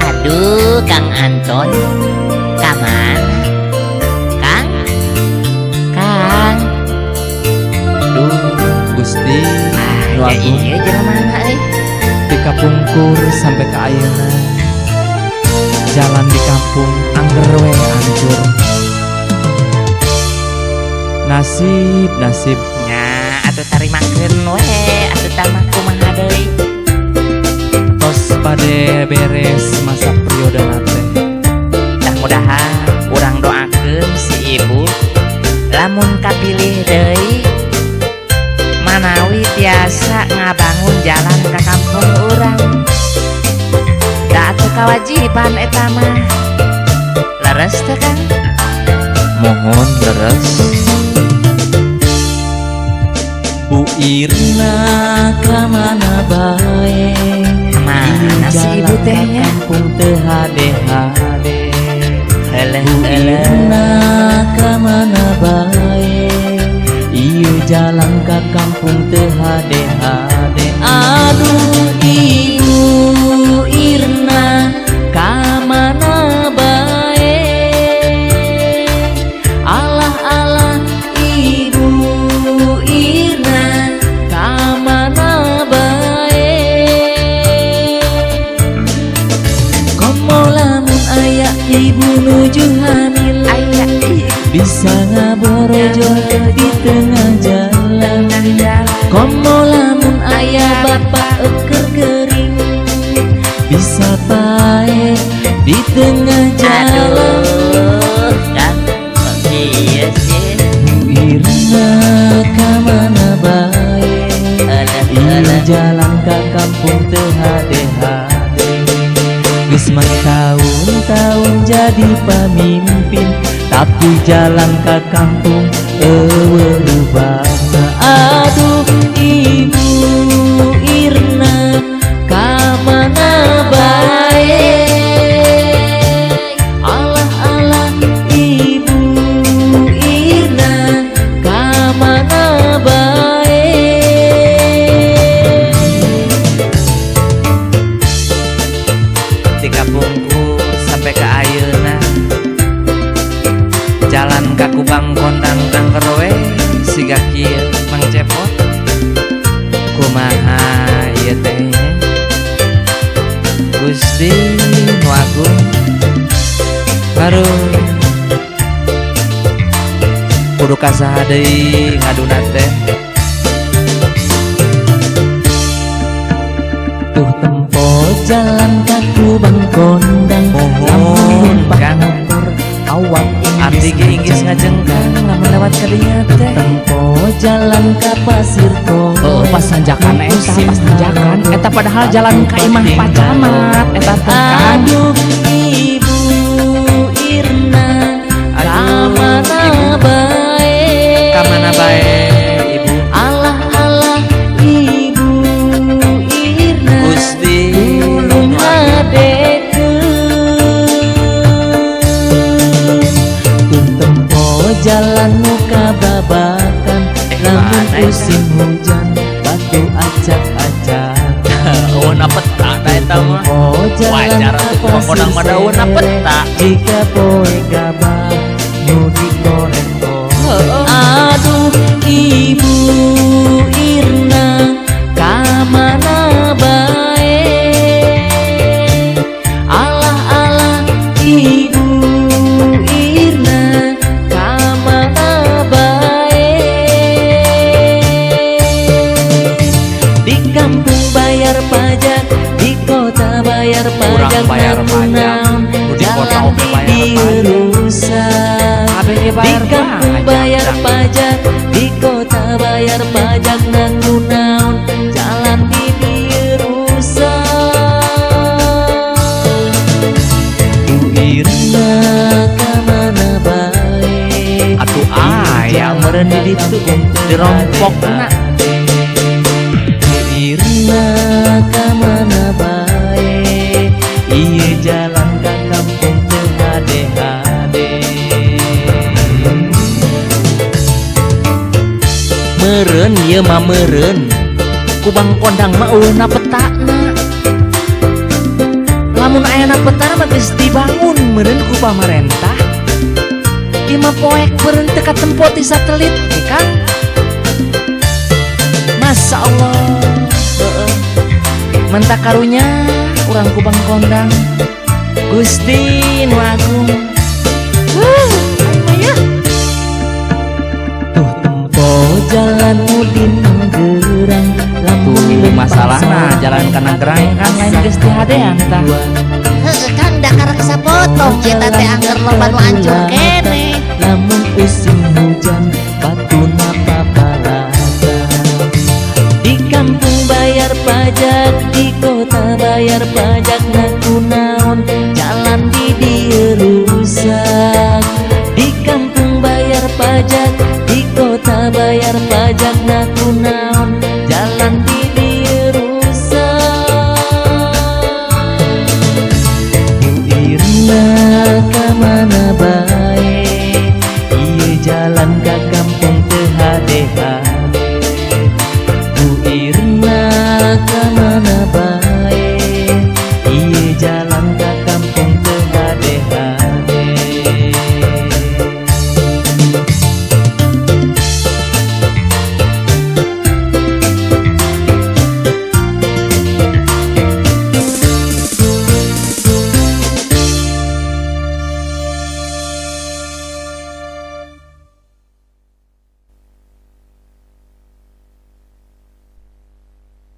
Aduh, Kang Anton, kaman? Kang? Kang? Duh, Gusti, nu Ya agung iya jelema di kapungkur sampai ke ayeuna. Jalan di kampung angger we hancur. Nasib nya atuh tarimakeun we atuh tamah kumaha deui. tos pade beres masa periode nate. Mudah-mudahan urang doakeun si ibu lamun kapilih deui manawi tiasa ngabangun jalan ka kampung urang. Da atuh kawajiban eta mah. Leres teh Kang? Mohon leres. Bu Irna kamana bae? Mana si ibu tehnya? Kampung teu hade-hade. Heleh Bu heleh. Irna kamana bae? Ieu jalan ka kampung teu hade-hade. Aduh Ibu Irna kamana bae? Alah Ibu Irna kamana bae? Komo lamun aya ibu nuju hamil, Aya bisa ngaborojo di tengah jalan. Komo lamun aya bapak eker gering, bisa pae di tengah jalan. aduh Kang iya sih. Bu Irna kamana bae? Ieu jalan ka kampung teu hade-hade. Geus mah tahun-tahun jadi pamimpin, tapi jalan ka kampung eueuh lubangna. Aduh Ibu Irna kamana bae? Alah Ibu Irna kamana bae? Di kampungku sampai ke ayeuna jalan ka kubang kondang angker we siga kieu Mang Cepot. Kumaha ieu teh Gusti nu agung karuh kudu kasaha deui ngaduna teh. Tuh tempo jalan ka kubang kondang, Mohon, Kang. motor awak Abdi ge Inggris ngajengkeun lamun lewat ka dinya teh. tempo jalan ka pasir kota. Oh, pas sanjakan eta, pas sanjakan eta padahal jalan ka imah pacamat eta teh kan. Aduh Ibu Irna kamana bae? Kamana bae Ibu? Alah Ibu Irna Gusti tulung ngadekeun. Tuh tempo jalan nu kababakan, lamun mana eta? musim hujan batu acak-acak. Euna peta da eta mah. Wajar atuh pangkodang mah daunna peta. Jika poe gabah nu dikoreng-koreng. Aduh Ibu Irna kamana bae? Alah Ibu Irna kamana bae? Di kampung bayar pajak, di kota bayar pajak. Urang bayar namun pajak, naon di kota jalan oge bayar pajak. dirusak. Kabeh ge Di bayar kampung pajak. bayar pajak, di kota bayar pajak, namun naon jalan dirusak. Bu Irna kamana bae? Atuh aya meureun di ditu dirompokna. Bu Irna kamana bae? Ieu jalan ka kampung teu hade-hade. Meureun ieu mah meureun. kubang kondang mah eueuna petana. Lamun ayana petana mah geus dibangun meureun ku pamarentah. Ima poek beureun teu katempo ti satelit Kang. Masya Allah. Mentak karunya urang kubang kondang Gusti Nu Agung. Tuh tempo jalan udin gerang Tuh masalahna jalan kana gerang kan lain geus dihadean tah. Heuh Kang da karaksa potong kita teh angger loba nu ancur kene. Lamun using hujan batuna paparaga. Di kampung bayar pajak, di kota bayar pajak, nah kunaon jalan di dieu rusak. Di kampung bayar pajak, di kota bayar pajak, nah kunaon jalan di dieu rusak. Bu Irna kamana bae, ieu jalan